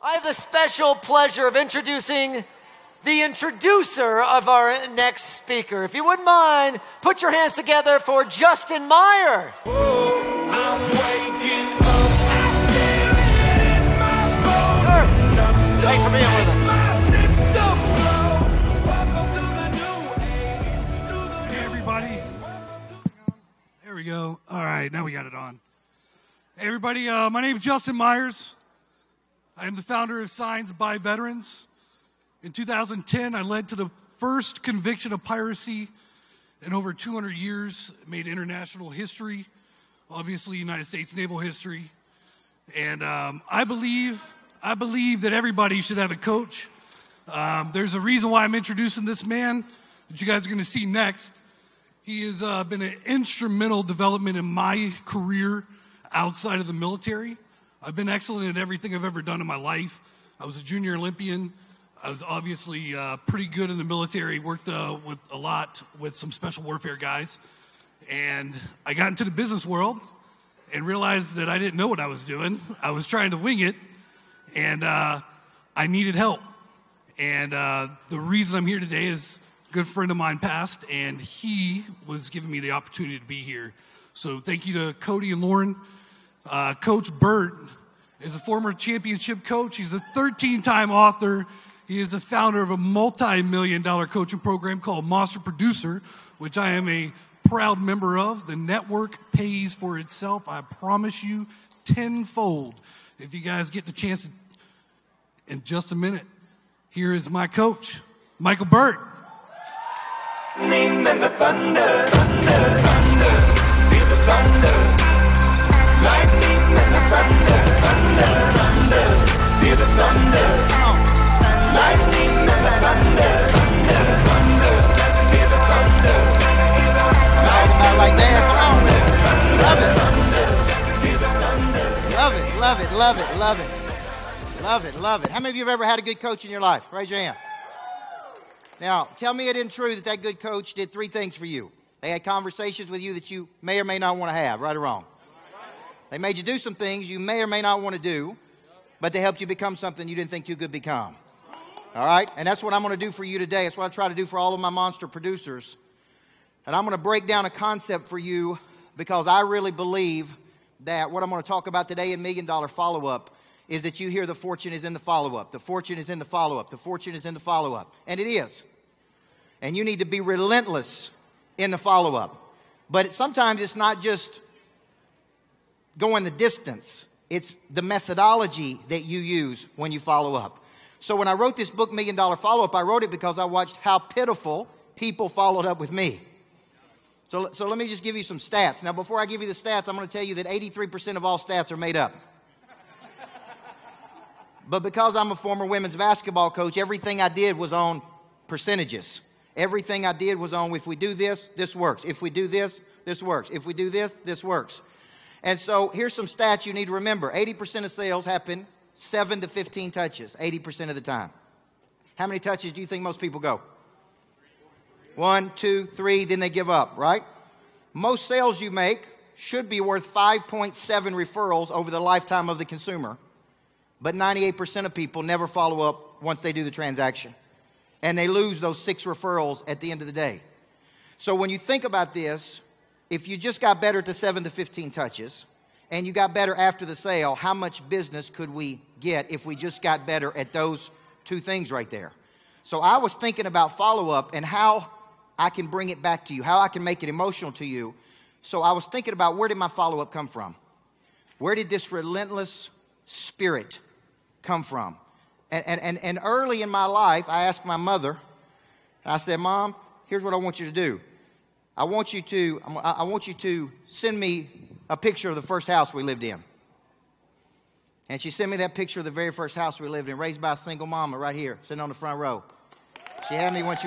I have the special pleasure of introducing the introducer of our next speaker. If you wouldn't mind, put your hands together for Justin Meyer. Whoa, I'm waking up. Sir, thanks for being with us. Hey, everybody. There we go. All right, now we got it on. Hey, everybody. My name is Justin Myers. I am the founder of Signs by Veterans. In 2010, I led to the first conviction of piracy in over 200 years, made international history, obviously United States naval history. And I believe that everybody should have a coach. There's a reason why I'm introducing this man that you guys are going to see next. He has been an instrumental development in my career outside of the military. I've been excellent at everything I've ever done in my life. I was a junior Olympian. I was obviously pretty good in the military, worked with a lot with some special warfare guys. And I got into the business world and realized that I didn't know what I was doing. I was trying to wing it, and I needed help. And the reason I'm here today is a good friend of mine passed, and he was giving me the opportunity to be here. So thank you to Cody and Lauren. Coach Burt is a former championship coach. He's a 13-time author. He is the founder of a multi-million-dollar coaching program called Monster Producer, which I am a proud member of. The network pays for itself, I promise you, tenfold. If you guys get the chance in just a minute, here is my coach, Michael Burt. Lightning and the thunder, thunder, thunder, feel the thunder. Lightning and the thunder, thunder, thunder, feel the thunder. Lightning and the thunder, thunder, thunder, feel the thunder. Right there, come on. Love it. Love it, love it, love it, love it. Love it, love it. How many of you have ever had a good coach in your life? Raise your hand. Now, tell me it isn't true that that good coach did three things for you. They had conversations with you that you may or may not want to have, right or wrong. They made you do some things you may or may not want to do, but they helped you become something you didn't think you could become. All right? And that's what I'm going to do for you today. That's what I try to do for all of my monster producers. And I'm going to break down a concept for you because I really believe that what I'm going to talk about today in $1 Million Follow-Up is that you hear the fortune is in the follow-up. The fortune is in the follow-up. The fortune is in the follow-up. And it is. And you need to be relentless in the follow-up. But sometimes it's not just going the distance. It's the methodology that you use when you follow up. So when I wrote this book, $1 Million Follow-Up, I wrote it because I watched how pitiful people followed up with me. So let me just give you some stats. Now, before I give you the stats, I'm going to tell you that 83% of all stats are made up. But because I'm a former women's basketball coach, everything I did was on percentages. Everything I did was on, if we do this, this works. If we do this, this works. If we do this, this works. And so here's some stats you need to remember. 80% of sales happen 7 to 15 touches, 80% of the time. How many touches do you think most people go? 1, 2, 3, then they give up, right? Most sales you make should be worth 5.7 referrals over the lifetime of the consumer. But 98% of people never follow up once they do the transaction. And they lose those 6 referrals at the end of the day. So when you think about this, if you just got better to 7 to 15 touches, and you got better after the sale, how much business could we get if we just got better at those 2 things right there? So I was thinking about follow-up and how I can bring it back to you, how I can make it emotional to you. So I was thinking about, where did my follow-up come from? Where did this relentless spirit come from? And early in my life, I asked my mother, and I said, Mom, here's what I want you to do. I want you to send me a picture of the first house we lived in. And she sent me that picture of the very first house we lived in, raised by a single mama right here, sitting on the front row. She had me when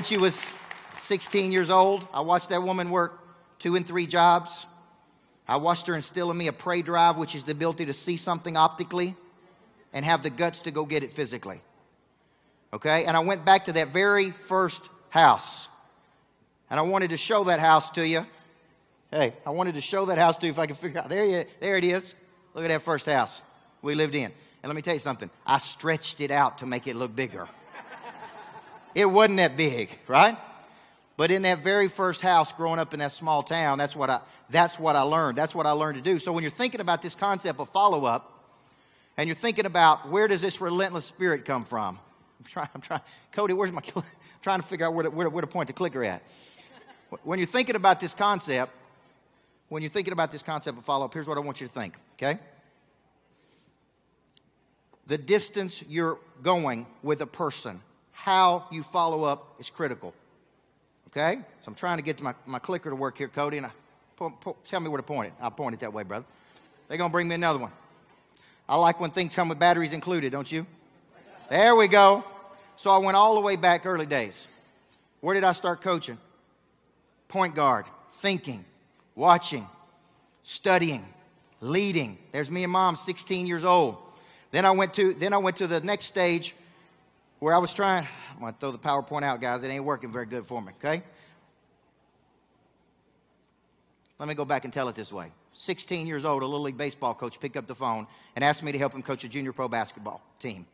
she was 16 years old. I watched that woman work 2 and 3 jobs. I watched her instill in me a prey drive, which is the ability to see something optically and have the guts to go get it physically. Okay? And I went back to that very first house. And I wanted to show that house to you. Hey, I wanted to show that house to you if I could figure out. There it is. Look at that first house we lived in. And let me tell you something. I stretched it out to make it look bigger. It wasn't that big, right? But in that very first house growing up in that small town, that's what I learned. That's what I learned to do. So when you're thinking about this concept of follow-up, and you're thinking about where does this relentless spirit come from? I'm trying. Cody, where's my trying to figure out where to point the clicker at. When you're thinking about this concept, of follow-up, here's what I want you to think, okay? The distance you're going with a person, how you follow up is critical. Okay? So I'm trying to get my clicker to work here, Cody, and tell me where to point it. I'll point it that way, brother. They're going to bring me another one. I like when things come with batteries included, don't you? There we go. So I went all the way back early days. Where did I start coaching? Point guard, thinking, watching, studying, leading. There's me and Mom, 16 years old. Then I went to the next stage where I was trying. I'm going to throw the PowerPoint out, guys. It ain't working very good for me, okay? Let me go back and tell it this way. 16 years old, a Little League baseball coach picked up the phone and asked me to help him coach a junior pro basketball team.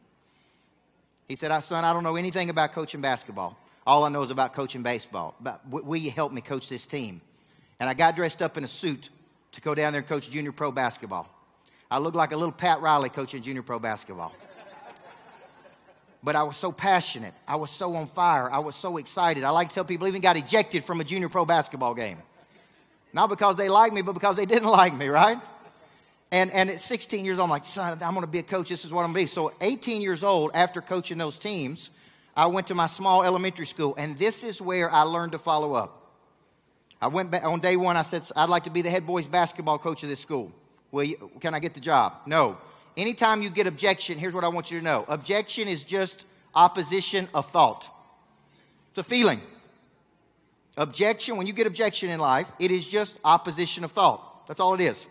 He said, son, I don't know anything about coaching basketball. All I know is about coaching baseball. But will you help me coach this team? And I got dressed up in a suit to go down there and coach junior pro basketball. I looked like a little Pat Riley coaching junior pro basketball. But I was so passionate. I was so on fire. I was so excited. I like to tell people I even got ejected from a junior pro basketball game. Not because they liked me, but because they didn't like me, right? And at 16 years old, I'm like, son, I'm going to be a coach. This is what I'm going to be. So 18 years old, after coaching those teams, I went to my small elementary school. And this is where I learned to follow up. I went back on day one. I said, I'd like to be the head boys basketball coach of this school. Can I get the job? No. Anytime you get objection, here's what I want you to know. Objection is just opposition of thought. It's a feeling. Objection, when you get objection in life, it is just opposition of thought. That's all it is.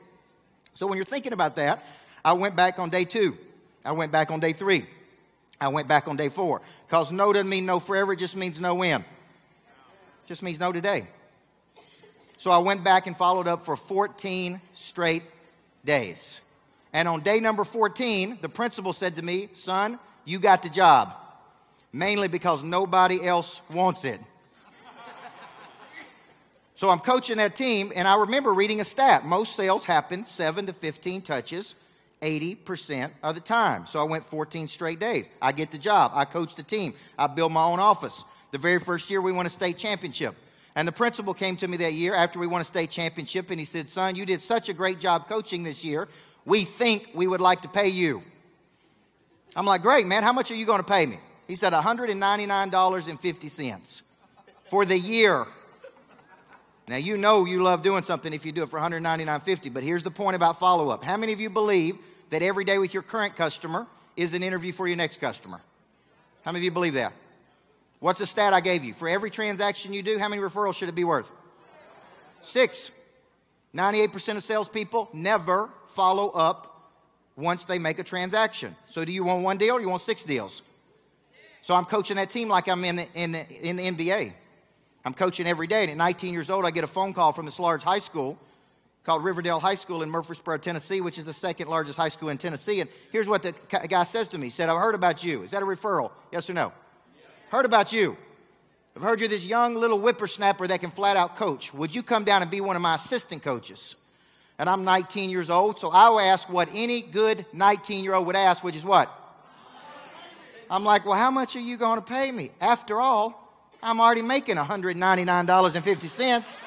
So when you're thinking about that, I went back on day 2. I went back on day 3. I went back on day 4. Because no doesn't mean no forever. It just means no when. It just means no today. So I went back and followed up for 14 straight days. And on day number 14, the principal said to me, son, you got the job. Mainly because nobody else wants it. So I'm coaching that team, and I remember reading a stat. Most sales happen 7 to 15 touches 80% of the time. So I went 14 straight days. I get the job. I coach the team. I build my own office. The very first year, we won a state championship. And the principal came to me that year after we won a state championship, and he said, son, you did such a great job coaching this year. We think we would like to pay you. I'm like, great, man. How much are you going to pay me? He said $199.50 for the year. Now, you know you love doing something if you do it for $199.50, but here's the point about follow-up. How many of you believe that every day with your current customer is an interview for your next customer? How many of you believe that? What's the stat I gave you? For every transaction you do, how many referrals should it be worth? 6. 98% of salespeople never follow up once they make a transaction. So do you want 1 deal or you want 6 deals? So I'm coaching that team like I'm in the NBA. I'm coaching every day. And at 19 years old, I get a phone call from this large high school called Riverdale High School in Murfreesboro, Tennessee, which is the second largest high school in Tennessee. And here's what the guy says to me. He said, I've heard about you. Is that a referral? Yes or no? Yes. Heard about you. I've heard you're this young little whippersnapper that can flat out coach. Would you come down and be one of my assistant coaches? And I'm 19 years old, so I will ask what any good 19-year-old would ask, which is what? I'm like, well, how much are you going to pay me? After all, I'm already making $199.50.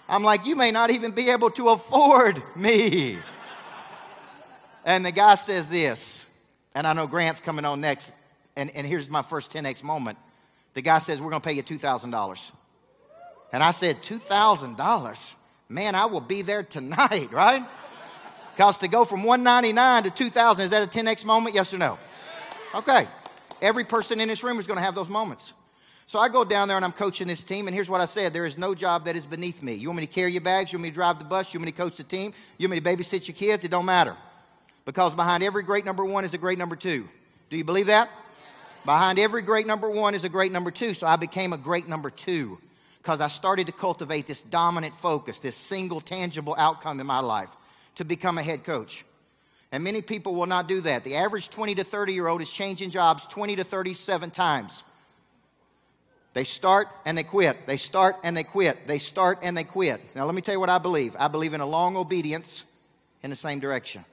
I'm like, you may not even be able to afford me. And the guy says this, and I know Grant's coming on next, and here's my first 10X moment. The guy says, we're going to pay you $2,000. And I said, $2,000? Man, I will be there tonight, right? Because to go from $199 to $2,000, is that a 10X moment, yes or no? Okay. Every person in this room is going to have those moments. So I go down there and I'm coaching this team, and here's what I said. There is no job that is beneath me. You want me to carry your bags? You want me to drive the bus? You want me to coach the team? You want me to babysit your kids? It don't matter. Because behind every great number 1 is a great number 2. Do you believe that? Behind every great number 1 is a great number 2. So I became a great number 2 because I started to cultivate this dominant focus, this single tangible outcome in my life. to become a head coach. And many people will not do that. The average 20 to 30-year-old is changing jobs 20 to 37 times. They start and they quit. They start and they quit. They start and they quit. Now, let me tell you what I believe. I believe in a long obedience in the same direction.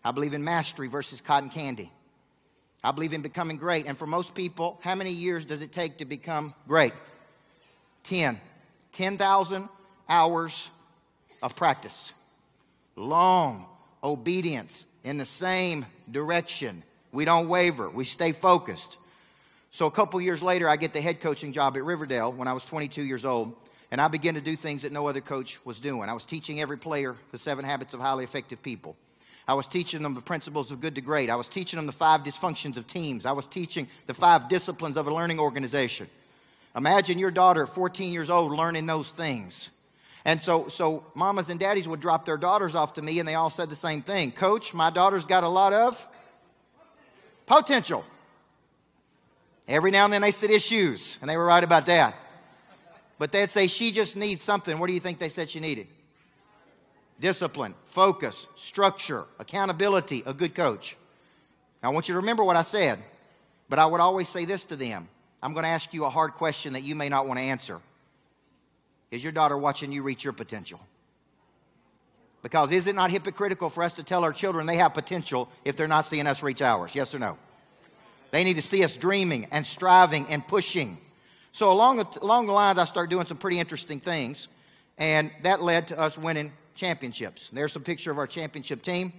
I believe in mastery versus cotton candy. I believe in becoming great. And for most people, how many years does it take to become great? 10. 10,000 hours of practice. Long obedience in the same direction. We don't waver. We stay focused. So a couple years later, I get the head coaching job at Riverdale when I was 22 years old. And I began to do things that no other coach was doing. I was teaching every player the 7 habits of highly effective people. I was teaching them the principles of good to great. I was teaching them the 5 dysfunctions of teams. I was teaching the 5 disciplines of a learning organization. Imagine your daughter at 14 years old learning those things. And so mamas and daddies would drop their daughters off to me, and they all said the same thing. Coach, my daughter's got a lot of potential. Every now and then they said issues, and they were right about that. But they'd say she just needs something. What do you think they said she needed? Discipline, focus, structure, accountability, a good coach. Now, I want you to remember what I said, but I would always say this to them. I'm going to ask you a hard question that you may not want to answer. Is your daughter watching you reach your potential? Because is it not hypocritical for us to tell our children they have potential if they're not seeing us reach ours? Yes or no? They need to see us dreaming and striving and pushing. So along the lines, I started doing some pretty interesting things, and that led to us winning championships. There's a picture of our championship team.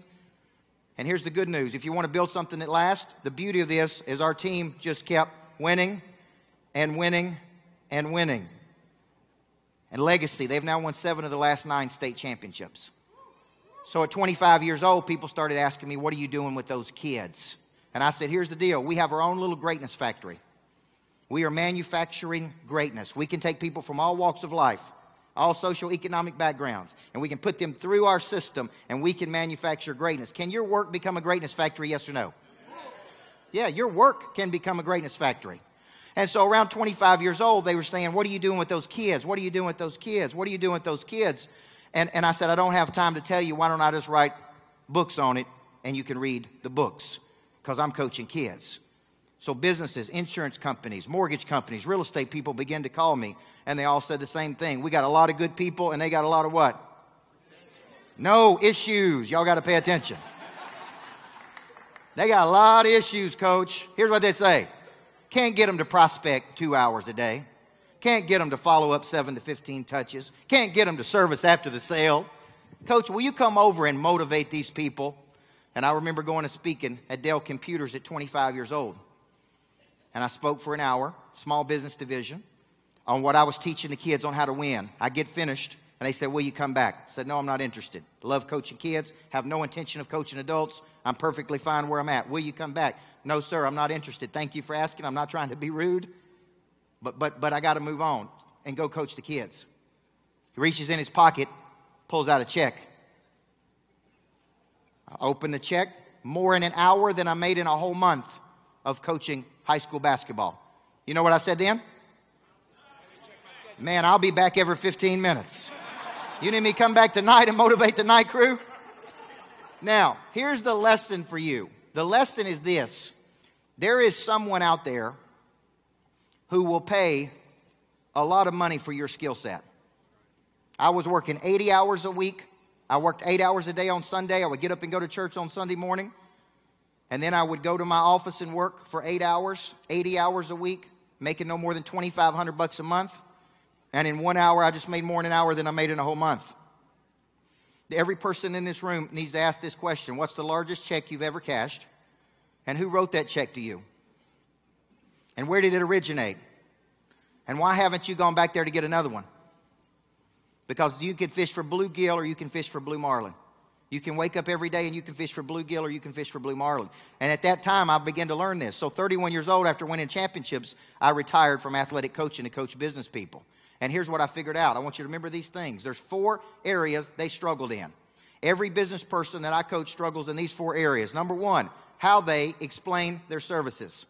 And here's the good news. If you want to build something that lasts, the beauty of this is our team just kept winning and winning and winning. And legacy, they've now won 7 of the last 9 state championships. So at 25 years old, people started asking me, what are you doing with those kids? And I said, here's the deal. We have our own little greatness factory. We are manufacturing greatness. We can take people from all walks of life, all socioeconomic backgrounds, and we can put them through our system, and we can manufacture greatness. Can your work become a greatness factory, yes or no? Yeah, your work can become a greatness factory. And so around 25 years old, they were saying, what are you doing with those kids? What are you doing with those kids? What are you doing with those kids? And I said, I don't have time to tell you. Why don't I just write books on it, and you can read the books, because I'm coaching kids. So businesses, insurance companies, mortgage companies, real estate people began to call me, and they all said the same thing. We got a lot of good people, and they got a lot of what? No issues. Y'all got to pay attention. They got a lot of issues, coach. Here's what they say. Can't get them to prospect 2 hours a day. Can't get them to follow up 7 to 15 touches. Can't get them to service after the sale. Coach, will you come over and motivate these people? And I remember going and speaking at Dell Computers at 25 years old. And I spoke for an hour, small business division, on what I was teaching the kids on how to win. I get finished, and they said, will you come back? I said, no, I'm not interested. Love coaching kids, have no intention of coaching adults. I'm perfectly fine where I'm at. Will you come back? No, sir, I'm not interested. Thank you for asking. I'm not trying to be rude, but I got to move on and go coach the kids. He reaches in his pocket, pulls out a check. I open the check, more in an hour than I made in a whole month of coaching high school basketball. You know what I said then? Man, I'll be back every 15 minutes. You need me to come back tonight and motivate the night crew? Now, here's the lesson for you. The lesson is this. There is someone out there who will pay a lot of money for your skill set. I was working 80 hours a week. I worked 8 hours a day on Sunday. I would get up and go to church on Sunday morning. And then I would go to my office and work for 8 hours, 80 hours a week, making no more than $2,500 a month. And in 1 hour, I just made more in an hour than I made in a whole month. Every person in this room needs to ask this question. What's the largest check you've ever cashed? And who wrote that check to you? And where did it originate? And why haven't you gone back there to get another one? Because you can fish for bluegill or you can fish for blue marlin. You can wake up every day and you can fish for bluegill or you can fish for blue marlin. And at that time, I began to learn this. So 31 years old, after winning championships, I retired from athletic coaching to coach business people. And here's what I figured out. I want you to remember these things. There's 4 areas they struggled in. Every business person that I coach struggles in these 4 areas. Number 1, how they explain their services.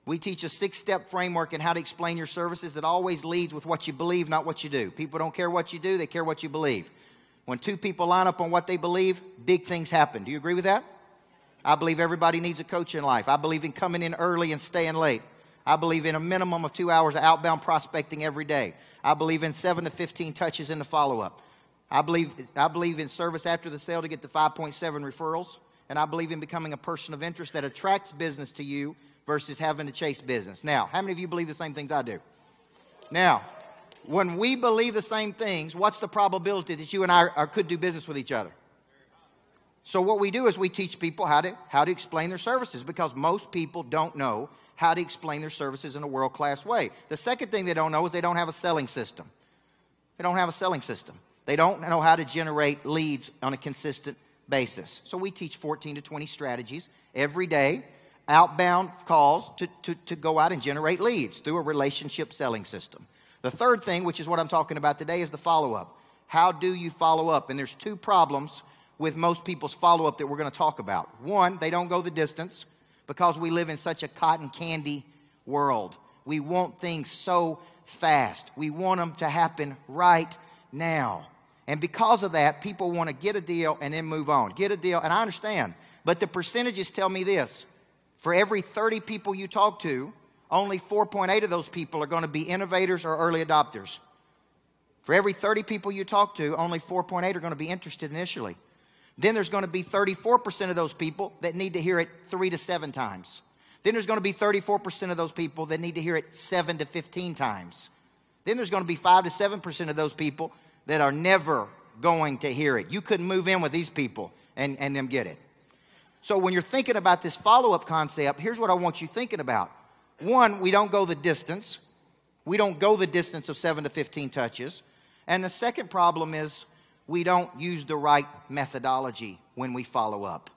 We teach a 6-step framework in how to explain your services that always leads with what you believe, not what you do. People don't care what you do, they care what you believe. When two people line up on what they believe, big things happen. Do you agree with that? I believe everybody needs a coach in life. I believe in coming in early and staying late. I believe in a minimum of 2 hours of outbound prospecting every day. I believe in 7 to 15 touches in the follow-up. I believe in service after the sale to get the 5.7 referrals. And I believe in becoming a person of interest that attracts business to you versus having to chase business. Now, how many of you believe the same things I do? Now, when we believe the same things, what's the probability that you and I could do business with each other? So what we do is we teach people how to explain their services, because most people don't know how to explain their services in a world-class way. The second thing they don't know is they don't have a selling system. They don't have a selling system. They don't know how to generate leads on a consistent basis. So we teach 14 to 20 strategies every day, outbound calls to go out and generate leads through a relationship selling system. The third thing, which is what I'm talking about today, is the follow-up. How do you follow up? And there's two problems with most people's follow-up that we're going to talk about. One, they don't go the distance because we live in such a cotton candy world. We want things so fast. We want them to happen right now. And because of that, people want to get a deal and then move on. Get a deal, and I understand. But the percentages tell me this. For every 30 people you talk to, only 4.8 of those people are going to be innovators or early adopters. For every 30 people you talk to, only 4.8 are going to be interested initially. Then there's going to be 34% of those people that need to hear it 3 to 7 times. Then there's going to be 34% of those people that need to hear it 7 to 15 times. Then there's going to be 5 to 7% of those people that are never going to hear it. You couldn't move in with these people and them get it. So when you're thinking about this follow-up concept, here's what I want you thinking about. One, we don't go the distance. We don't go the distance of 7 to 15 touches. And the second problem is we don't use the right methodology when we follow up.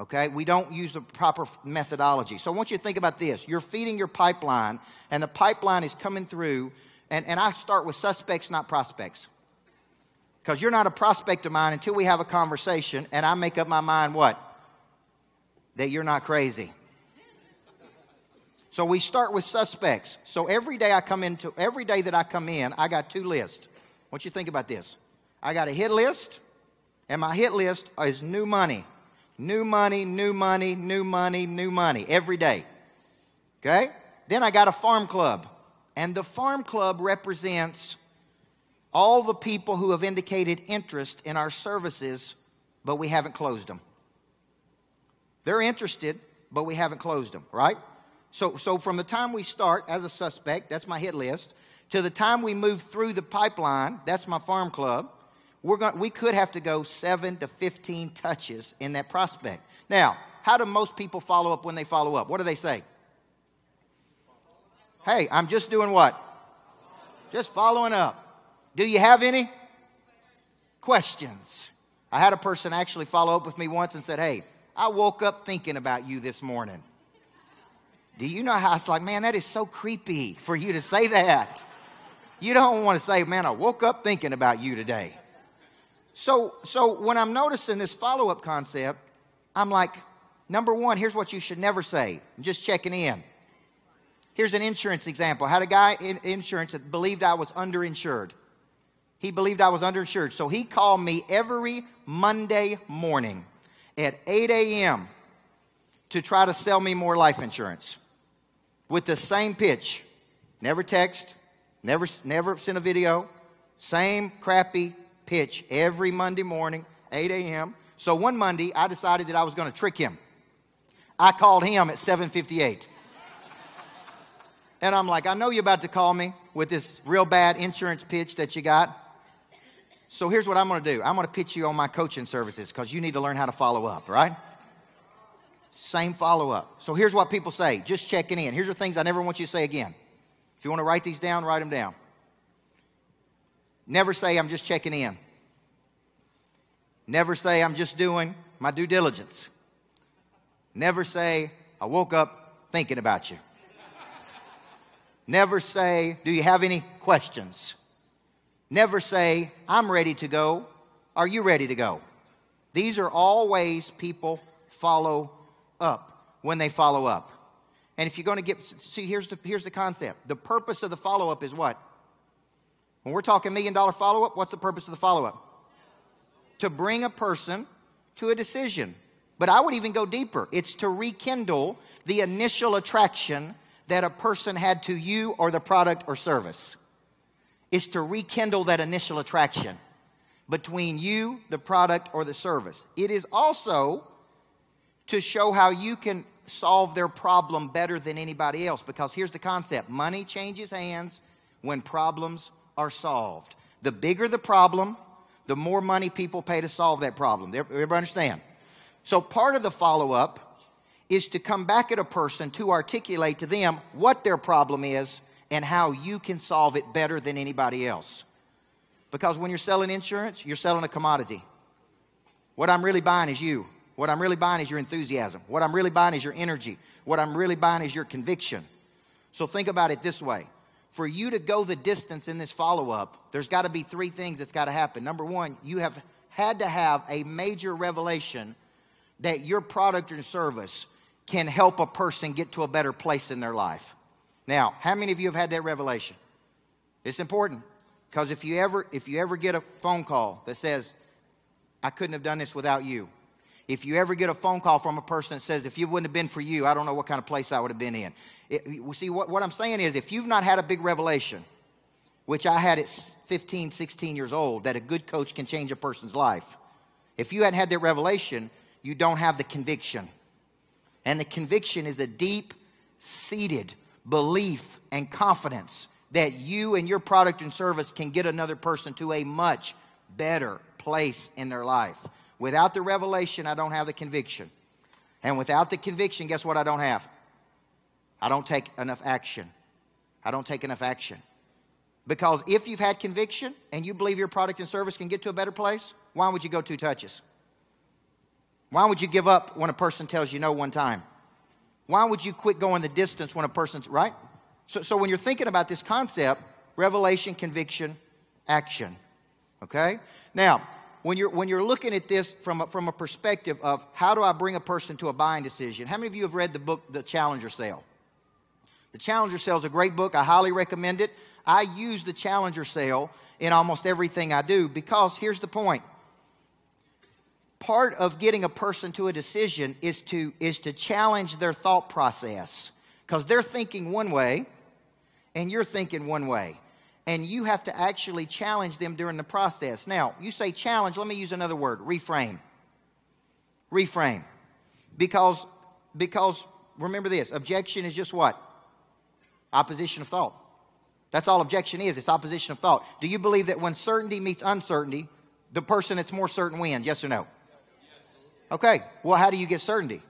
Okay? We don't use the proper methodology. So I want you to think about this. You're feeding your pipeline, and the pipeline is coming through, and I start with suspects, not prospects. Because you're not a prospect of mine until we have a conversation, and I make up my mind what? That you're not crazy. So we start with suspects. So every day that I come in, I got 2 lists. I want you to think about this. I got a hit list, and my hit list is new money. New money, new money, new money, new money, every day. Okay? Then I got a farm club. And the farm club represents all the people who have indicated interest in our services, but we haven't closed them. They're interested, but we haven't closed them, right? So from the time we start as a suspect, that's my hit list, to the time we move through the pipeline, that's my farm club, we could have to go 7 to 15 touches in that prospect. Now, how do most people follow up when they follow up? What do they say? Hey, I'm just doing what? Just following up. Do you have any questions? I had a person actually follow up with me once and said, hey, I woke up thinking about you this morning. Do you know how it's like, man, that is so creepy for you to say that. You don't want to say, man, I woke up thinking about you today. So when I'm noticing this follow-up concept, I'm like, number one, here's what you should never say. I'm just checking in. Here's an insurance example. I had a guy in insurance that believed I was underinsured. He believed I was underinsured. So he called me every Monday morning at 8 a.m. to try to sell me more life insurance with the same pitch. Never text, never send a video, same crappy pitch every Monday morning, 8 a.m. So one Monday, I decided that I was going to trick him. I called him at 7:58. And I'm like, I know you're about to call me with this real bad insurance pitch that you got. So here's what I'm going to do. I'm going to pitch you on my coaching services because you need to learn how to follow up, right? Same follow-up. So here's what people say, just checking in. Here's the things I never want you to say again. If you want to write these down, write them down. Never say, I'm just checking in. Never say, I'm just doing my due diligence. Never say, I woke up thinking about you. Never say, do you have any questions? Never say, I'm ready to go. Are you ready to go? These are all ways people follow up when they follow up. And if you're going to here's the concept. The purpose of the follow-up is what? When we're talking $1 million follow-up, what's the purpose of the follow-up? to bring a person to a decision. But I would even go deeper. It's to rekindle the initial attraction that a person had to you or the product or service. It's to rekindle that initial attraction between you, the product, or the service. It is also to show how you can solve their problem better than anybody else. Because here's the concept. Money changes hands when problems are solved. The bigger the problem, the more money people pay to solve that problem. Everybody understand? So part of the follow-up is to come back at a person to articulate to them what their problem is and how you can solve it better than anybody else. Because when you're selling insurance, you're selling a commodity. What I'm really buying is you. What I'm really buying is your enthusiasm. What I'm really buying is your energy. What I'm really buying is your conviction. So think about it this way. For you to go the distance in this follow-up, there's got to be three things that's got to happen. Number one, you have had to have a major revelation that your product or service can help a person get to a better place in their life. Now, how many of you have had that revelation? It's important. Because if you ever get a phone call that says, I couldn't have done this without you. If you ever get a phone call from a person that says, if you wouldn't have been for you, I don't know what kind of place I would have been in. See, what I'm saying is, if you've not had a big revelation, which I had at 15, 16 years old, that a good coach can change a person's life. If you hadn't had that revelation, you don't have the conviction. And the conviction is a deep-seated belief and confidence that you and your product and service can get another person to a much better place in their life. Without the revelation, I don't have the conviction. And without the conviction, guess what I don't have? I don't take enough action. I don't take enough action. Because if you've had conviction and you believe your product and service can get to a better place, why would you go 2 touches? Why would you give up when a person tells you no one time? Why would you quit going the distance when a person's, right? So when you're thinking about this concept, revelation, conviction, action. Okay? Now, when you're looking at this from a perspective of how do I bring a person to a buying decision, how many of you have read the book, The Challenger Sale? The Challenger Sale is a great book. I highly recommend it. I use the Challenger Sale in almost everything I do because here's the point. Part of getting a person to a decision is to challenge their thought process because they're thinking one way and you're thinking one way. And you have to actually challenge them during the process. Now, you say challenge, let me use another word, reframe. Reframe. Because remember this, objection is just what? Opposition of thought. That's all objection is, it's opposition of thought. Do you believe that when certainty meets uncertainty, the person that's more certain wins, yes or no? Okay, well, how do you get certainty?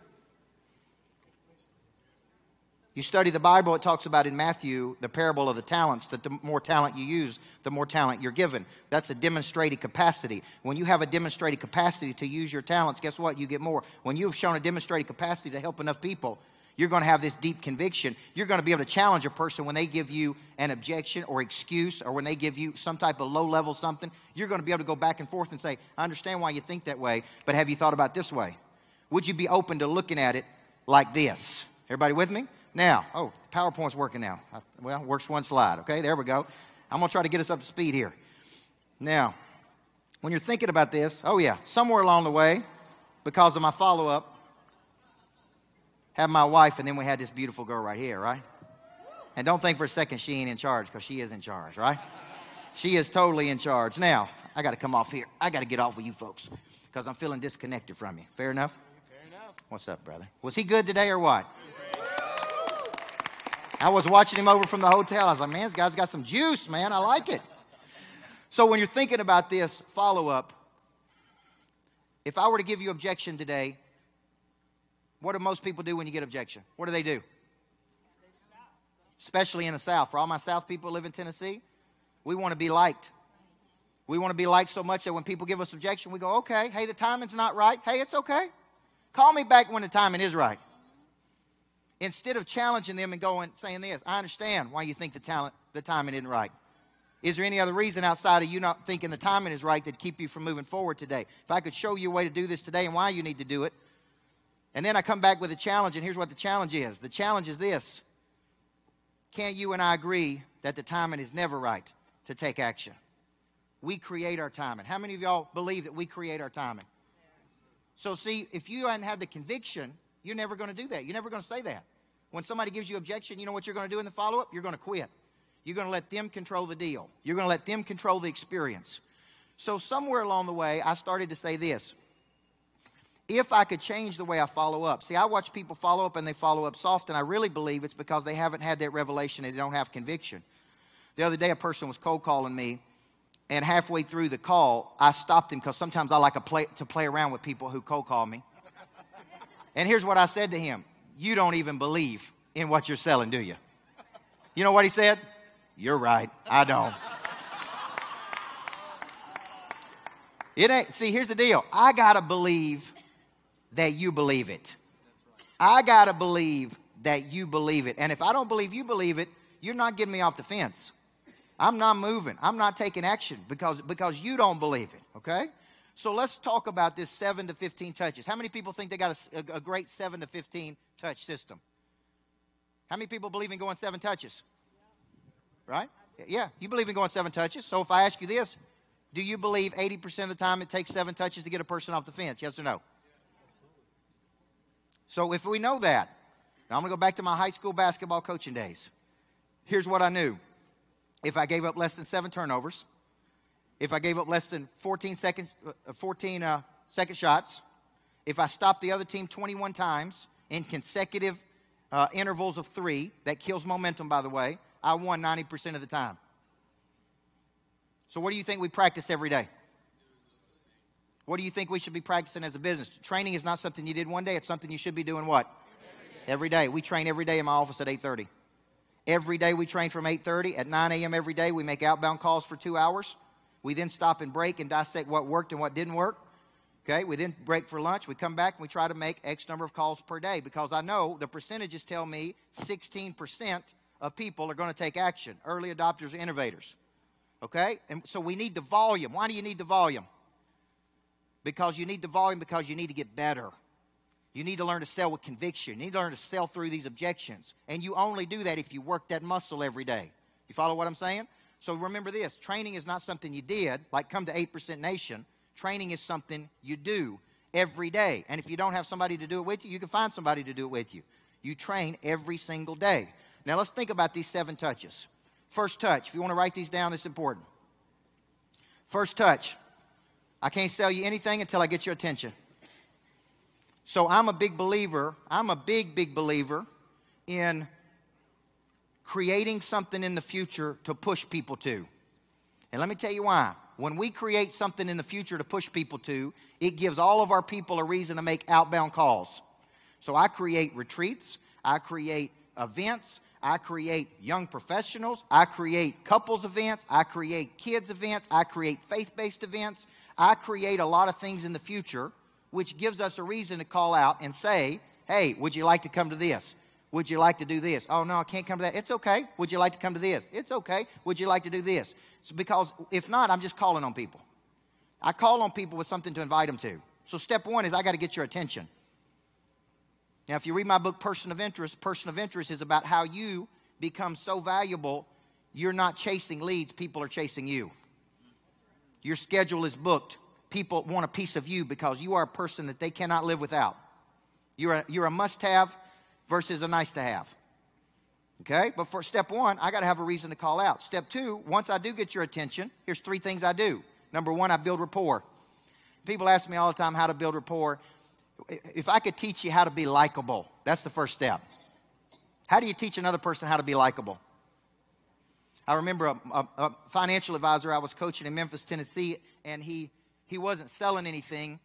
You study the Bible, it talks about in Matthew, the parable of the talents, that the more talent you use, the more talent you're given. That's a demonstrated capacity. When you have a demonstrated capacity to use your talents, guess what? You get more. When you've shown a demonstrated capacity to help enough people, you're going to have this deep conviction. You're going to be able to challenge a person when they give you an objection or excuse or when they give you some type of low-level something. You're going to be able to go back and forth and say, I understand why you think that way, but have you thought about this way? Would you be open to looking at it like this? Everybody with me? Now, PowerPoint's working now. Well, works one slide. Okay, there we go. I'm going to try to get us up to speed here. Now, when you're thinking about this, somewhere along the way, because of my follow-up, have my wife, and then we had this beautiful girl right here, right? And don't think for a second she ain't in charge, because she is in charge, right? She is totally in charge. Now, I got to come off here. I got to get off with you folks, because I'm feeling disconnected from you. Fair enough? Fair enough. What's up, brother? Was he good today or what? I was watching him over from the hotel. I was like, man, this guy's got some juice, man. I like it. So when you're thinking about this follow-up, if I were to give you objection today, what do most people do when you get objection? What do they do? Especially in the South. For all my South people who live in Tennessee, we want to be liked. We want to be liked so much that when people give us objection, we go, okay, hey, the timing's not right. Hey, it's okay. Call me back when the timing is right. Instead of challenging them and saying this, I understand why you think the timing isn't right. Is there any other reason outside of you not thinking the timing is right that keep you from moving forward today? If I could show you a way to do this today and why you need to do it, and then I come back with a challenge, and here's what the challenge is. The challenge is this. Can't you and I agree that the timing is never right to take action? We create our timing. How many of y'all believe that we create our timing? So see, if you hadn't had the conviction, you're never going to do that. You're never going to say that. When somebody gives you objection, you know what you're going to do in the follow-up? You're going to quit. You're going to let them control the deal. You're going to let them control the experience. So somewhere along the way, I started to say this. If I could change the way I follow up. See, I watch people follow up and they follow up soft, and I really believe it's because they haven't had that revelation and they don't have conviction. The other day, a person was cold calling me, and halfway through the call, I stopped him because sometimes I like to play around with people who cold call me. And here's what I said to him. You don't even believe in what you're selling, do you? You know what he said? You're right. I don't. It ain't. See, here's the deal. I got to believe that you believe it. I got to believe that you believe it. And if I don't believe you believe it, you're not getting me off the fence. I'm not moving. I'm not taking action because you don't believe it, okay? So let's talk about this 7 to 15 touches. How many people think they got a great 7 to 15 touch system? How many people believe in going 7 touches? Right? Yeah, you believe in going 7 touches. So if I ask you this, do you believe 80% of the time it takes 7 touches to get a person off the fence? Yes or no? So if we know that, now I'm going to go back to my high school basketball coaching days. Here's what I knew. If I gave up less than 7 turnovers, if I gave up less than 14 second shots, if I stopped the other team 21 times in consecutive intervals of 3, that kills momentum, by the way, I won 90% of the time. So what do you think we practice every day? What do you think we should be practicing as a business? Training is not something you did one day. It's something you should be doing what? Every day. We train every day in my office at 8:30. Every day we train from 8:30. At 9 a.m. every day we make outbound calls for 2 hours. We then stop and break and dissect what worked and what didn't work. Okay, we then break for lunch. We come back and we try to make X number of calls per day because I know the percentages tell me 16% of people are going to take action. Early adopters or innovators. Okay, and so we need the volume. Why do you need the volume? Because you need the volume because you need to get better. You need to learn to sell with conviction. You need to learn to sell through these objections. And you only do that if you work that muscle every day. You follow what I'm saying? So remember this. Training is not something you did, like come to 8% Nation. Training is something you do every day. And if you don't have somebody to do it with you, you can find somebody to do it with you. You train every single day. Now let's think about these 7 touches. First touch. If you want to write these down, it's important. First touch. I can't sell you anything until I get your attention. So I'm a big believer in creating something in the future to push people to. And let me tell you why. When we create something in the future to push people to, it gives all of our people a reason to make outbound calls. So I create retreats, I create events, I create young professionals, I create couples events, I create kids events, I create faith-based events. I create a lot of things in the future, which gives us a reason to call out and say, hey, would you like to come to this? Would you like to do this? Oh, no, I can't come to that. It's okay. Would you like to come to this? It's okay. Would you like to do this? It's because if not, I'm just calling on people. I call on people with something to invite them to. So step 1 is I got to get your attention. Now, if you read my book, Person of Interest is about how you become so valuable, you're not chasing leads, people are chasing you. Your schedule is booked. People want a piece of you because you are a person that they cannot live without. You're a must-have versus a nice-to-have. Okay? But for step 1, I got to have a reason to call out. Step 2, once I do get your attention, here's 3 things I do. Number 1, I build rapport. People ask me all the time how to build rapport. If I could teach you how to be likable, that's the first step. How do you teach another person how to be likable? I remember a financial advisor I was coaching in Memphis, Tennessee, and he wasn't selling anything.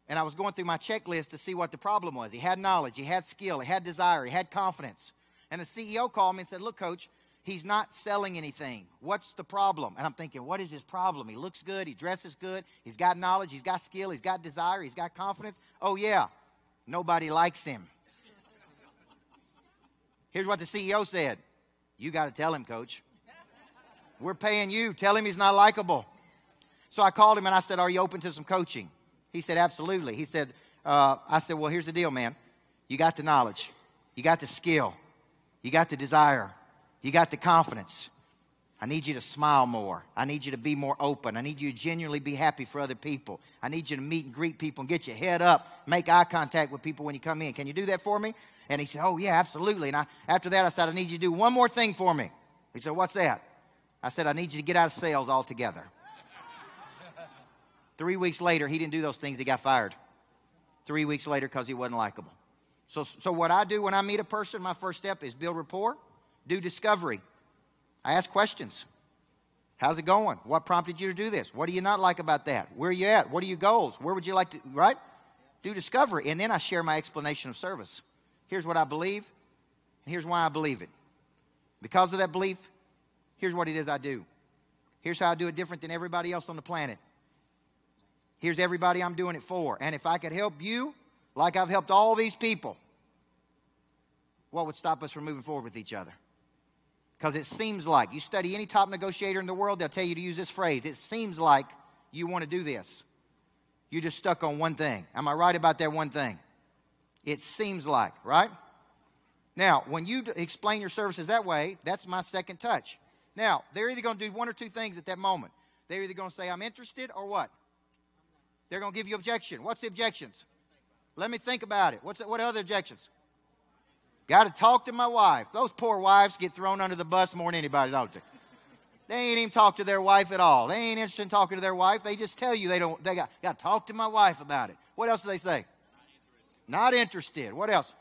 And I was going through my checklist to see what the problem was. He had knowledge, he had skill, he had desire, he had confidence. And the CEO called me and said, look, coach, he's not selling anything. What's the problem? And I'm thinking, what is his problem? He looks good, he dresses good, he's got knowledge, he's got skill, he's got desire, he's got confidence. Oh, yeah, nobody likes him. Here's what the CEO said. You got to tell him, coach. We're paying you. Tell him he's not likable. So I called him and I said, are you open to some coaching? He said, absolutely. He said, I said, well, here's the deal, man. You got the knowledge. You got the skill. You got the desire. You got the confidence. I need you to smile more. I need you to be more open. I need you to genuinely be happy for other people. I need you to meet and greet people and get your head up, make eye contact with people when you come in. Can you do that for me? And he said, oh, yeah, absolutely. And after that, I said, I need you to do one more thing for me. He said, what's that? I said, I need you to get out of sales altogether. 3 weeks later, he didn't do those things. He got fired. 3 weeks later because he wasn't likable. So what I do when I meet a person, my first step is build rapport, do discovery. I ask questions. How's it going? What prompted you to do this? What do you not like about that? Where are you at? What are your goals? Where would you like to, right? Do discovery. And then I share my explanation of service. Here's what I believe, and here's why I believe it. Because of that belief, here's what it is I do. Here's how I do it different than everybody else on the planet. Here's everybody I'm doing it for. And if I could help you like I've helped all these people, what would stop us from moving forward with each other? Because it seems like, you study any top negotiator in the world, they'll tell you to use this phrase. It seems like you want to do this. You're just stuck on one thing. Am I right about that one thing? It seems like, right? Now, when you explain your services that way, that's my second touch. Now, they're either going to do one or two things at that moment. They're either going to say, I'm interested, or what? They're going to give you objection. What's the objections? Let me think about it. What other objections? Got to talk to my wife. Those poor wives get thrown under the bus more than anybody, don't they? They ain't even talk to their wife at all. They ain't interested in talking to their wife. They just tell you they got to talk to my wife about it. What else do they say? Not interested. What else?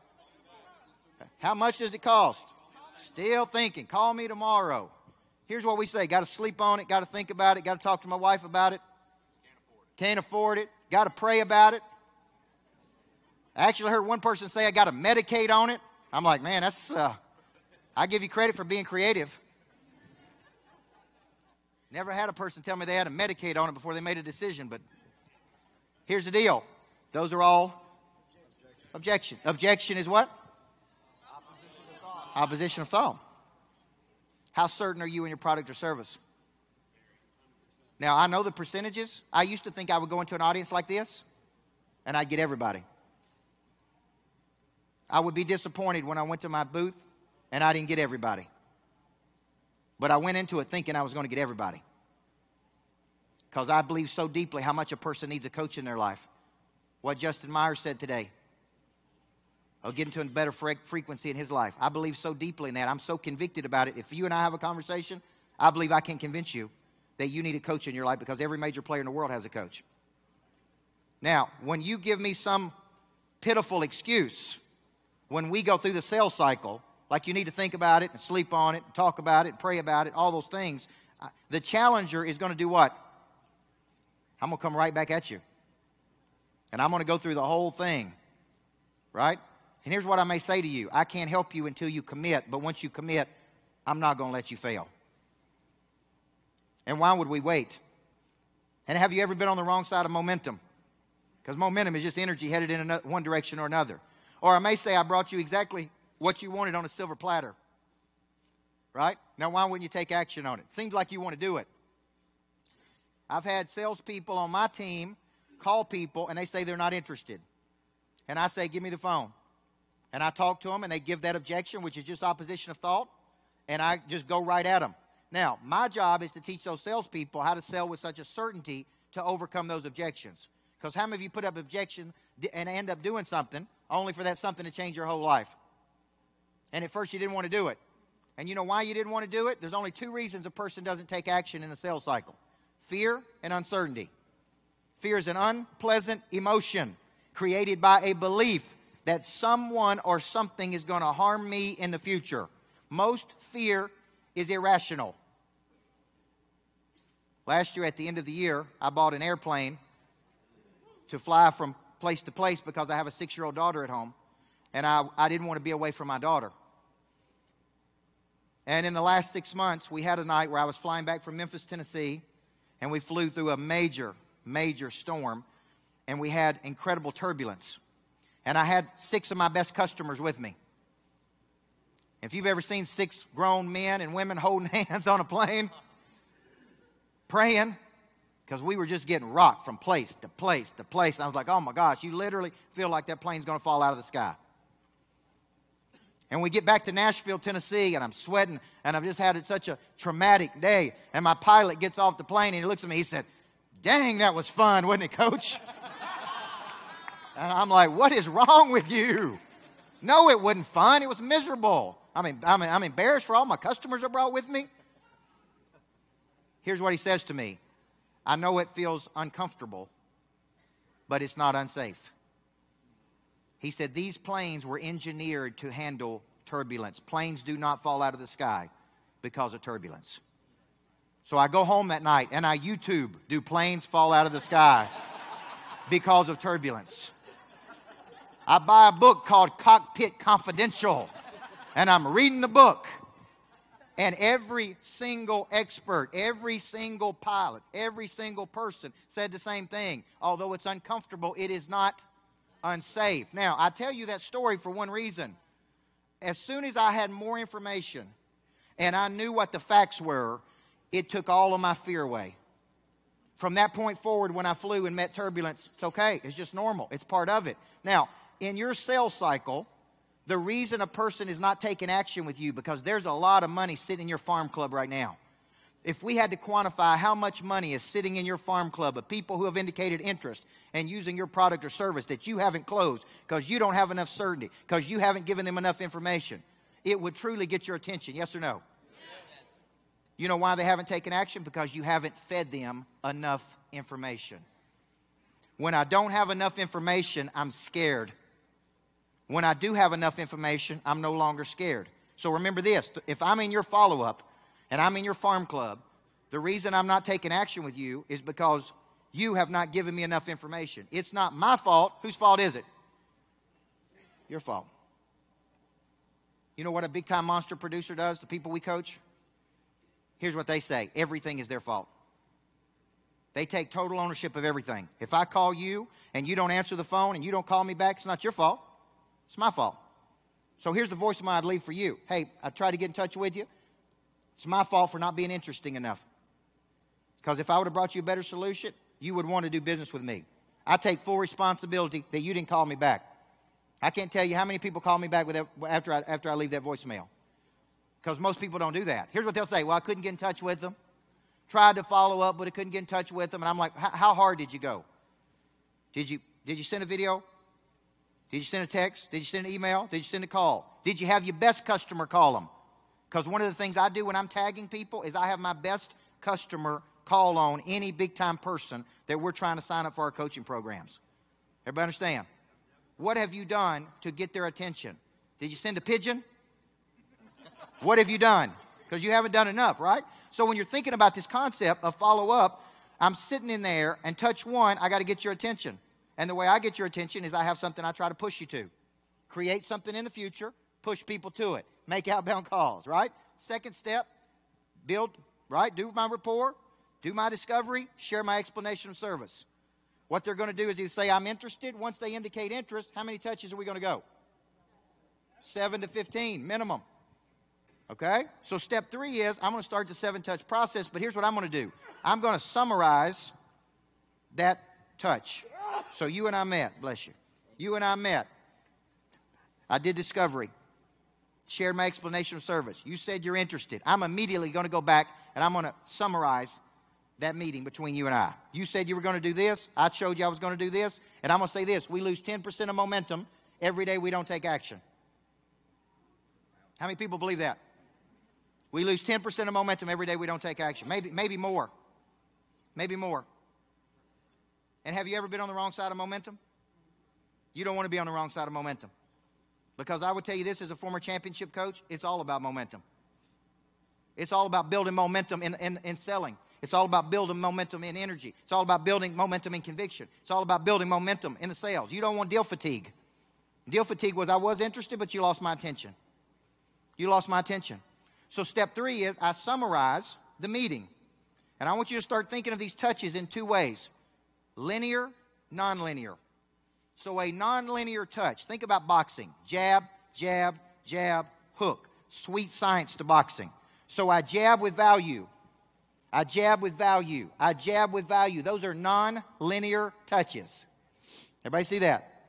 How much does it cost? Still thinking. Call me tomorrow. Here's what we say. Got to sleep on it. Got to think about it. Got to talk to my wife about it. Can't afford it. Got to pray about it. I actually heard one person say, I got to medicate on it. I'm like, man, that's, I give you credit for being creative. Never had a person tell me they had to medicate on it before they made a decision, but here's the deal. Those are all objection. Objection is what? Opposition of thought. How certain are you in your product or service? Now, I know the percentages. I used to think I would go into an audience like this, and I'd get everybody. I would be disappointed when I went to my booth, and I didn't get everybody. But I went into it thinking I was going to get everybody. Because I believe so deeply how much a person needs a coach in their life. What Justin Myers said today. I'll get into a better frequency in his life. I believe so deeply in that. I'm so convicted about it. If you and I have a conversation, I believe I can convince you that you need a coach in your life because every major player in the world has a coach. Now, when you give me some pitiful excuse, when we go through the sales cycle, like you need to think about it and sleep on it, and talk about it, and pray about it, all those things, the challenger is going to do what? I'm going to come right back at you. And I'm going to go through the whole thing, right? And here's what I may say to you. I can't help you until you commit, but once you commit, I'm not going to let you fail. And why would we wait? And have you ever been on the wrong side of momentum? Because momentum is just energy headed in one direction or another. Or I may say I brought you exactly what you wanted on a silver platter. Right? Now, why wouldn't you take action on it? Seems like you want to do it. I've had salespeople on my team call people, and they say they're not interested. And I say, give me the phone. And I talk to them, and they give that objection, which is just opposition of thought, and I just go right at them. Now, my job is to teach those salespeople how to sell with such a certainty to overcome those objections. Because how many of you put up objection and end up doing something only for that something to change your whole life? And at first you didn't want to do it. And you know why you didn't want to do it? There's only two reasons a person doesn't take action in a sales cycle. Fear and uncertainty. Fear is an unpleasant emotion created by a belief that someone or something is going to harm me in the future. Most fear is irrational. Last year at the end of the year, I bought an airplane to fly from place to place because I have a 6-year-old daughter at home. And I didn't want to be away from my daughter. And in the last 6 months, we had a night where I was flying back from Memphis, Tennessee, and we flew through a major, major storm, and we had incredible turbulence. And I had 6 of my best customers with me. If you've ever seen 6 grown men and women holding hands on a plane, praying, because we were just getting rocked from place to place to place. And I was like, oh my gosh, you literally feel like that plane's going to fall out of the sky. And we get back to Nashville, Tennessee, and I'm sweating, and I've just had such a traumatic day. And my pilot gets off the plane, and he looks at me, he said, "Dang, that was fun, wasn't it, Coach?" And I'm like, "What is wrong with you?" No, it wasn't fun. It was miserable. I'm embarrassed for all my customers I brought with me. Here's what he says to me. "I know it feels uncomfortable, but it's not unsafe." He said, "These planes were engineered to handle turbulence. Planes do not fall out of the sky because of turbulence." So I go home that night and I YouTube, "Do planes fall out of the sky because of turbulence?" I buy a book called Cockpit Confidential, and I'm reading the book. And every single expert, every single pilot, every single person said the same thing. Although it's uncomfortable, it is not unsafe. Now, I tell you that story for one reason. As soon as I had more information and I knew what the facts were, it took all of my fear away. From that point forward, when I flew and met turbulence, it's okay. It's just normal. It's part of it. Now, in your sales cycle, the reason a person is not taking action with you, because there's a lot of money sitting in your farm club right now. If we had to quantify how much money is sitting in your farm club of people who have indicated interest in using your product or service that you haven't closed because you don't have enough certainty, because you haven't given them enough information, it would truly get your attention, yes or no? Yes. You know why they haven't taken action? Because you haven't fed them enough information. When I don't have enough information, I'm scared. When I do have enough information, I'm no longer scared. So remember this, if I'm in your follow-up and I'm in your farm club, the reason I'm not taking action with you is because you have not given me enough information. It's not my fault. Whose fault is it? Your fault. You know what a big-time monster producer does, the people we coach? Here's what they say. Everything is their fault. They take total ownership of everything. If I call you and you don't answer the phone and you don't call me back, it's not your fault. It's my fault. So here's the voicemail I'd leave for you. Hey, I tried to get in touch with you. It's my fault for not being interesting enough. Because if I would have brought you a better solution, you would want to do business with me. I take full responsibility that you didn't call me back. I can't tell you how many people call me back after I leave that voicemail. Because most people don't do that. Here's what they'll say. Well, I couldn't get in touch with them. Tried to follow up, but I couldn't get in touch with them. And I'm like, how hard did you go? Did you send a video? Did you send a text? Did you send an email? Did you send a call? Did you have your best customer call them? Because one of the things I do when I'm tagging people is I have my best customer call on any big-time person that we're trying to sign up for our coaching programs. Everybody understand? What have you done to get their attention? Did you send a pigeon? What have you done? Because you haven't done enough, right? So when you're thinking about this concept of follow-up, I'm sitting in there and touch one, I got to get your attention. And the way I get your attention is I have something I try to push you to. Create something in the future, push people to it. Make outbound calls, right? Second step, build, right? Do my rapport, do my discovery, share my explanation of service. What they're going to do is either say, I'm interested. Once they indicate interest, how many touches are we going to go? 7 to 15 minimum. Okay? So step 3 is I'm going to start the 7-touch process, but here's what I'm going to do. I'm going to summarize that touch. So you and I met, bless you. You and I met. I did discovery. Shared my explanation of service. You said you're interested. I'm immediately going to go back and I'm going to summarize that meeting between you and I. You said you were going to do this. I showed you I was going to do this. And I'm going to say this. We lose 10% of momentum every day we don't take action. How many people believe that? We lose 10% of momentum every day we don't take action. Maybe more. Maybe more. And have you ever been on the wrong side of momentum? You don't want to be on the wrong side of momentum. Because I would tell you this as a former championship coach, it's all about momentum. It's all about building momentum in selling. It's all about building momentum in energy. It's all about building momentum in conviction. It's all about building momentum in the sales. You don't want deal fatigue. Deal fatigue was I was interested, but you lost my attention. You lost my attention. So step 3 is I summarize the meeting. And I want you to start thinking of these touches in 2 ways. Linear, nonlinear. So a nonlinear touch. Think about boxing. Jab, jab, jab, hook. Sweet science to boxing. So I jab with value. I jab with value. I jab with value. Those are non-linear touches. Everybody see that?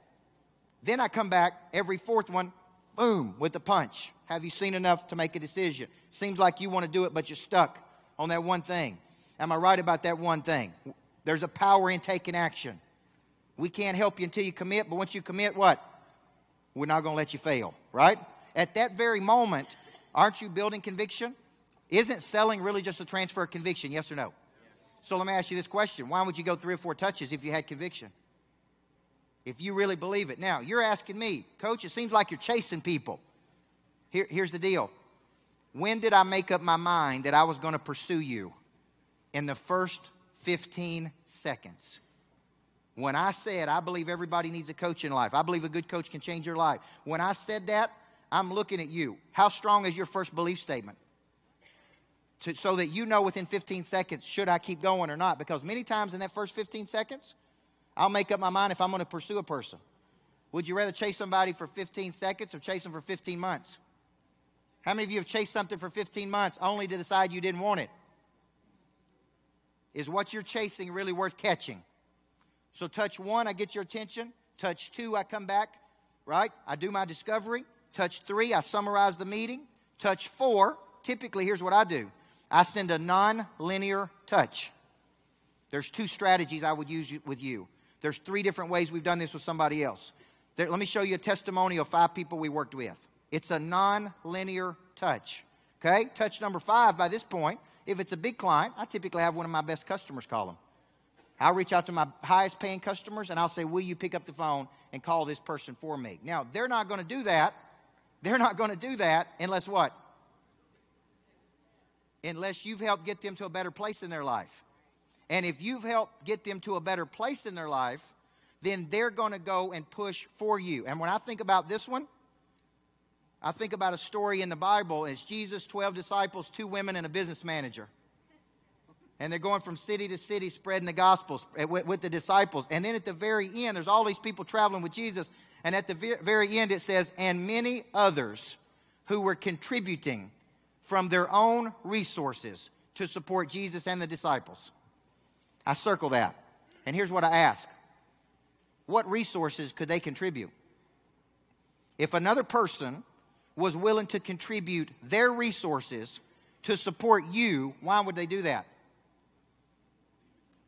Then I come back every 4th one Boom, with the punch. Have you seen enough to make a decision? Seems like you want to do it, but you're stuck on that one thing. Am I right about that one thing? There's a power in taking action. We can't help you until you commit, but once you commit, what? We're not going to let you fail, right? At that very moment, aren't you building conviction? Isn't selling really just a transfer of conviction, yes or no? So let me ask you this question. Why would you go 3 or 4 touches if you had conviction? If you really believe it. Now, you're asking me, Coach, it seems like you're chasing people. Here's the deal. When did I make up my mind that I was going to pursue you? In the first 15 seconds. When I said, I believe everybody needs a coach in life. I believe a good coach can change your life. When I said that, I'm looking at you. How strong is your first belief statement? So that you know within 15 seconds, should I keep going or not? Because many times in that first 15 seconds, I'll make up my mind if I'm going to pursue a person. Would you rather chase somebody for 15 seconds or chase them for 15 months? How many of you have chased something for 15 months only to decide you didn't want it? Is what you're chasing really worth catching? So touch 1, I get your attention. Touch 2, I come back, right? I do my discovery. Touch 3, I summarize the meeting. Touch 4, typically here's what I do. I send a non-linear touch. There's 2 strategies I would use with you. There's 3 different ways we've done this with somebody else. Let me show you a testimony of 5 people we worked with. It's a non-linear touch. Okay? Touch number 5 by this point. If it's a big client, I typically have one of my best customers call them. I'll reach out to my highest paying customers and I'll say, will you pick up the phone and call this person for me? Now, they're not going to do that. They're not going to do that unless what? Unless you've helped get them to a better place in their life. And if you've helped get them to a better place in their life, then they're going to go and push for you. And when I think about this one, I think about a story in the Bible. It's Jesus, 12 disciples, 2 women, and a business manager. And they're going from city to city spreading the gospel with the disciples. And then at the very end, there's all these people traveling with Jesus. And at the very end, it says, and many others who were contributing from their own resources to support Jesus and the disciples. I circle that. And here's what I ask. What resources could they contribute? If another person was willing to contribute their resources to support you, why would they do that?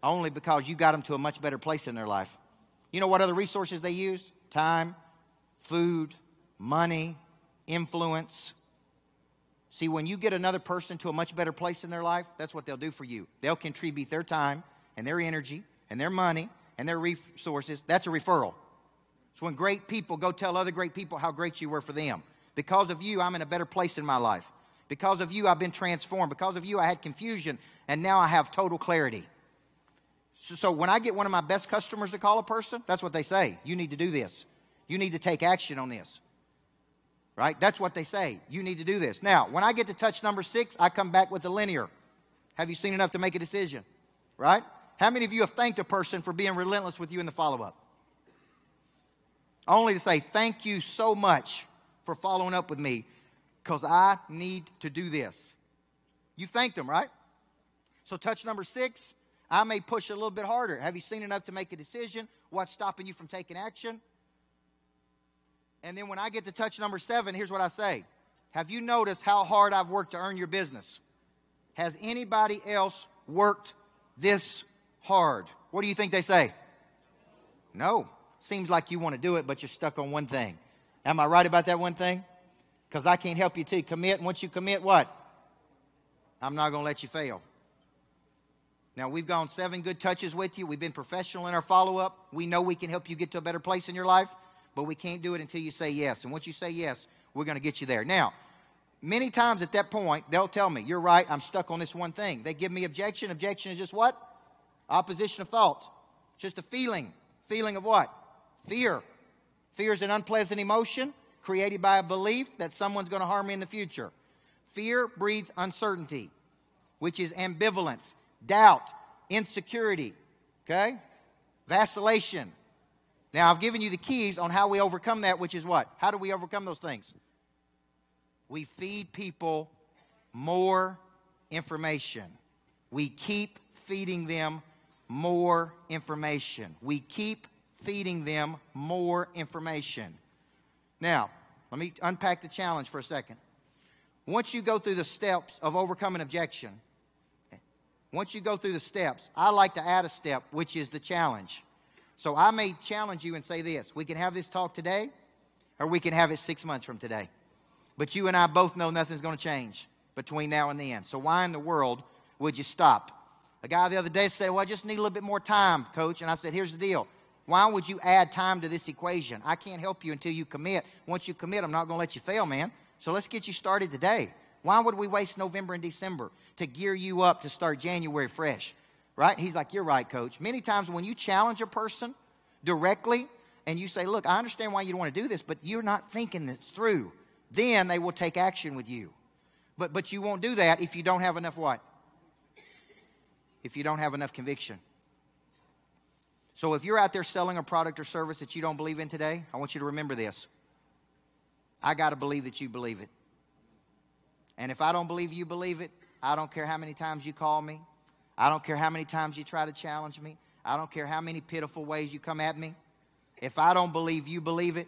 Only because you got them to a much better place in their life. You know what other resources they use? Time, food, money, influence. See, when you get another person to a much better place in their life, that's what they'll do for you. They'll contribute their time and their energy and their money and their resources. That's a referral. It's when great people go tell other great people how great you were for them. Because of you, I'm in a better place in my life. Because of you, I've been transformed. Because of you, I had confusion, and now I have total clarity. So when I get one of my best customers to call a person, that's what they say. You need to do this. You need to take action on this. Right? That's what they say. You need to do this. Now, when I get to touch number 6, I come back with a linear. Have you seen enough to make a decision? Right? How many of you have thanked a person for being relentless with you in the follow-up? Only to say, thank you so much for following up with me because I need to do this. You thanked them, right? So touch number 6, I may push a little bit harder. Have you seen enough to make a decision? What's stopping you from taking action? And then when I get to touch number 7, here's what I say. Have you noticed how hard I've worked to earn your business? Has anybody else worked this hard? What do you think they say? No. Seems like you want to do it, but you're stuck on one thing. Am I right about that one thing? Because I can't help you till you commit. And once you commit, what? I'm not going to let you fail. Now, we've gone 7 good touches with you. We've been professional in our follow-up. We know we can help you get to a better place in your life, but we can't do it until you say yes. And once you say yes, we're going to get you there. Now, many times at that point, they'll tell me, you're right, I'm stuck on this one thing. They give me objection. Objection is just what? Opposition of thought. Just a feeling. Feeling of what? Fear. Fear is an unpleasant emotion created by a belief that someone's going to harm me in the future. Fear breeds uncertainty, which is ambivalence, doubt, insecurity, okay? Vacillation. Now, I've given you the keys on how we overcome that, which is what? How do we overcome those things? We feed people more information. We keep feeding them more information. We keep feeding them more information. Now, Let me unpack the challenge for a second. Once you go through the steps of overcoming objection, once you go through the steps, I like to add a step, which is the challenge. So I may challenge you and say this. We can have this talk today, or we can have it 6 months from today. But you and I both know nothing's going to change between now and the end. So why in the world would you stop? A guy the other day said, well, I just need a little bit more time, coach. And I said, here's the deal. Why would you add time to this equation? I can't help you until you commit. Once you commit, I'm not going to let you fail, man. So let's get you started today. Why would we waste November and December to gear you up to start January fresh? Right? He's like, you're right, coach. Many times when you challenge a person directly and you say, look, I understand why you don't want to do this, but you're not thinking this through. Then they will take action with you. But you won't do that if you don't have enough what? If you don't have enough conviction. So if you're out there selling a product or service that you don't believe in today, I want you to remember this. I got to believe that you believe it. And if I don't believe you believe it, I don't care how many times you call me. I don't care how many times you try to challenge me. I don't care how many pitiful ways you come at me. If I don't believe you believe it,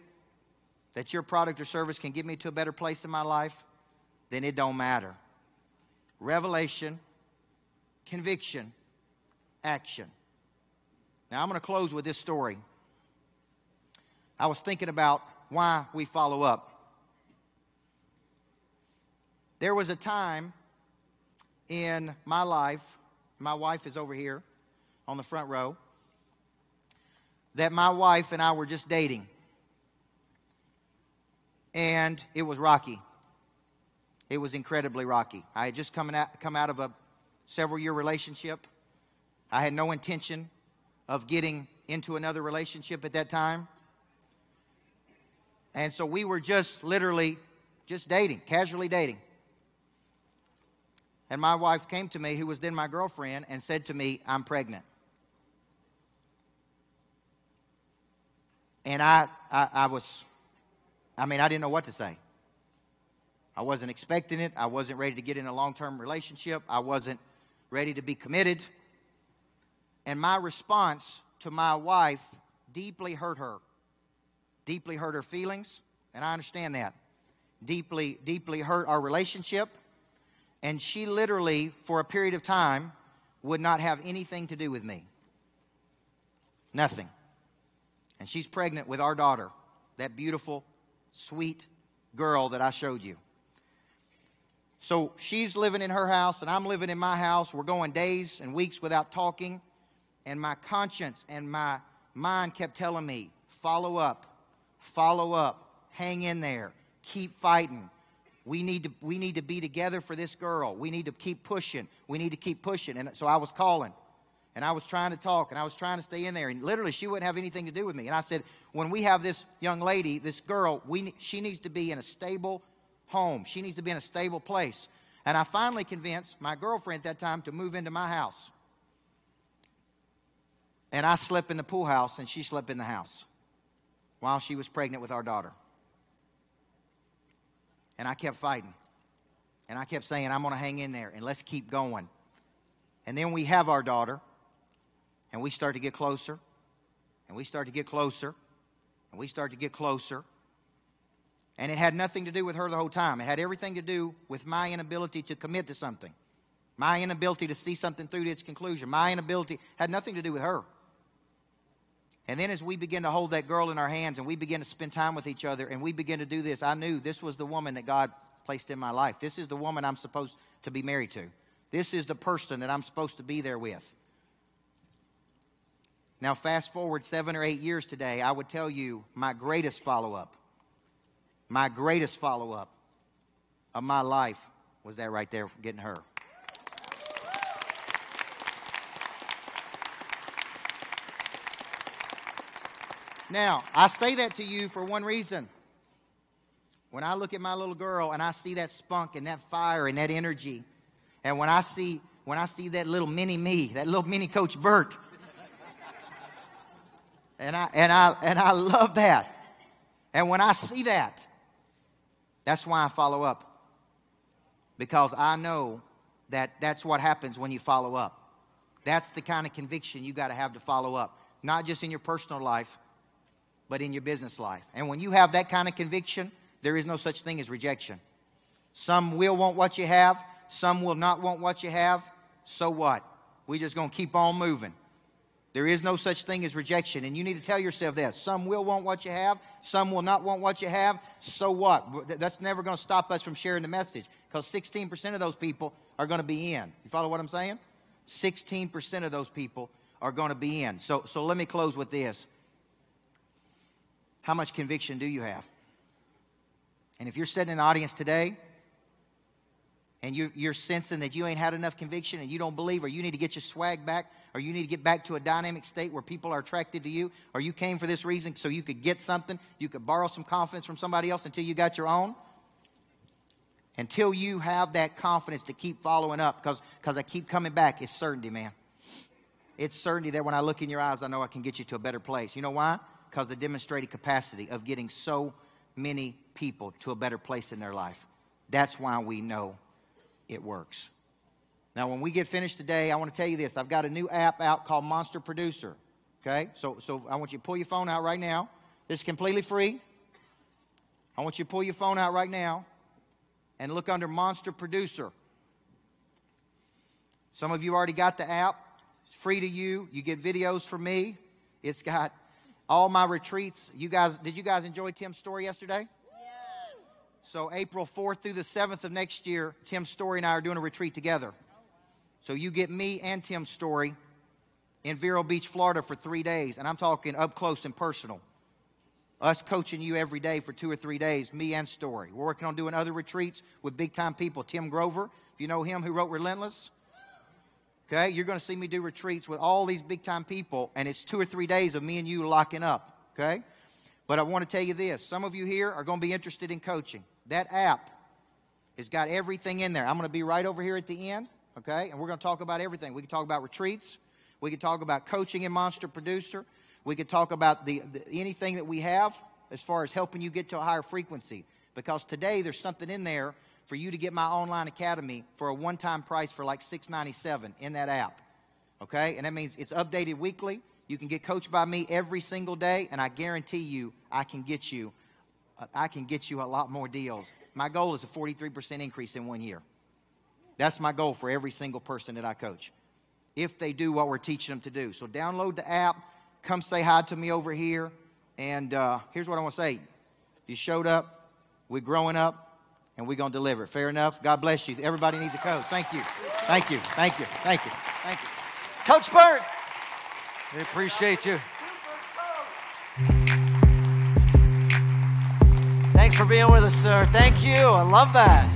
that your product or service can get me to a better place in my life, then it don't matter. Revelation, conviction, action. Now, I'm going to close with this story. I was thinking about why we follow up. There was a time in my life, my wife is over here on the front row, that my wife and I were just dating. And it was rocky. It was incredibly rocky. I had just come out of a several-year relationship. I had no intention of getting into another relationship at that time. And so we were just literally just dating, casually dating. And my wife came to me, who was then my girlfriend, and said to me, I'm pregnant. And I didn't know what to say. I wasn't expecting it. I wasn't ready to get in a long-term relationship. I wasn't ready to be committed. And my response to my wife deeply hurt her. Deeply hurt her feelings, and I understand that. Deeply, deeply hurt our relationship. And she literally, for a period of time, would not have anything to do with me. Nothing. And she's pregnant with our daughter, that beautiful, sweet girl that I showed you. So she's living in her house, and I'm living in my house. We're going days and weeks without talking. And my conscience and my mind kept telling me, follow up, hang in there, keep fighting. We need to be together for this girl. We need to keep pushing. And so I was calling, and I was trying to talk, and I was trying to stay in there. And literally, she wouldn't have anything to do with me. And I said, when we have this young lady, this girl, she needs to be in a stable home. She needs to be in a stable place. And I finally convinced my girlfriend at that time to move into my house. And I slept in the pool house, and she slept in the house while she was pregnant with our daughter. And I kept fighting. And I kept saying, I'm going to hang in there, and let's keep going. And then we have our daughter, and we start to get closer, and we start to get closer, and we start to get closer. And it had nothing to do with her the whole time. It had everything to do with my inability to commit to something. My inability to see something through to its conclusion. My inability had nothing to do with her. And then as we begin to hold that girl in our hands and we begin to spend time with each other and we begin to do this, I knew this was the woman that God placed in my life. This is the woman I'm supposed to be married to. This is the person that I'm supposed to be there with. Now fast forward 7 or 8 years today, I would tell you my greatest follow-up of my life was that right there, getting her. Now, I say that to you for one reason. When I look at my little girl and I see that spunk and that fire and that energy, and when I see that little mini me, that little mini Coach Burt, and I love that. And when I see that, that's why I follow up. Because I know that that's what happens when you follow up. That's the kind of conviction you got to have to follow up. Not just in your personal life, but in your business life. And when you have that kind of conviction, there is no such thing as rejection. Some will want what you have. Some will not want what you have. So what? We're just going to keep on moving. There is no such thing as rejection. And you need to tell yourself that. Some will want what you have. Some will not want what you have. So what? That's never going to stop us from sharing the message. Because 16% of those people are going to be in. You follow what I'm saying? 16% of those people are going to be in. So let me close with this. How much conviction do you have? And if you're sitting in the audience today and you're sensing that you ain't had enough conviction and you don't believe, or you need to get your swag back, or you need to get back to a dynamic state where people are attracted to you, or you came for this reason so you could get something, you could borrow some confidence from somebody else until you got your own, until you have that confidence to keep following up, because I keep coming back, it's certainty, man. It's certainty that when I look in your eyes, I know I can get you to a better place. You know why? Because the demonstrated capacity of getting so many people to a better place in their life. That's why we know it works. Now, when we get finished today, I want to tell you this. I've got a new app out called Monster Producer. Okay? So I want you to pull your phone out right now. This is completely free. I want you to pull your phone out right now and look under Monster Producer. Some of you already got the app. It's free to you. You get videos from me. It's got all my retreats. Did you guys enjoy Tim's story yesterday? Yes. So April 4th through the 7th of next year, Tim's story and I are doing a retreat together. So you get me and Tim's story in Vero Beach, Florida for 3 days. And I'm talking up close and personal. Us coaching you every day for 2 or 3 days, me and Story. We're working on doing other retreats with big-time people. Tim Grover, if you know him, who wrote Relentless. Okay, you're going to see me do retreats with all these big-time people, and it's 2 or 3 days of me and you locking up, okay? But I want to tell you this. Some of you here are going to be interested in coaching. That app has got everything in there. I'm going to be right over here at the end, okay? And we're going to talk about everything. We can talk about retreats. We can talk about coaching in Monster Producer. We could talk about anything that we have as far as helping you get to a higher frequency. Because today there's something in there for you to get my online academy for a one-time price for like $6.97 in that app. Okay? And that means it's updated weekly. You can get coached by me every single day, and I guarantee you I can get you a lot more deals. My goal is a 43% increase in 1 year. That's my goal for every single person that I coach, if they do what we're teaching them to do. So download the app. Come say hi to me over here. And here's what I want to say. You showed up. We're growing up. And we're going to deliver. Fair enough? God bless you. Everybody needs a coach. Thank you. Thank you. Thank you. Thank you. Thank you. Coach Burt, we appreciate you. Thanks for being with us, sir. Thank you. I love that.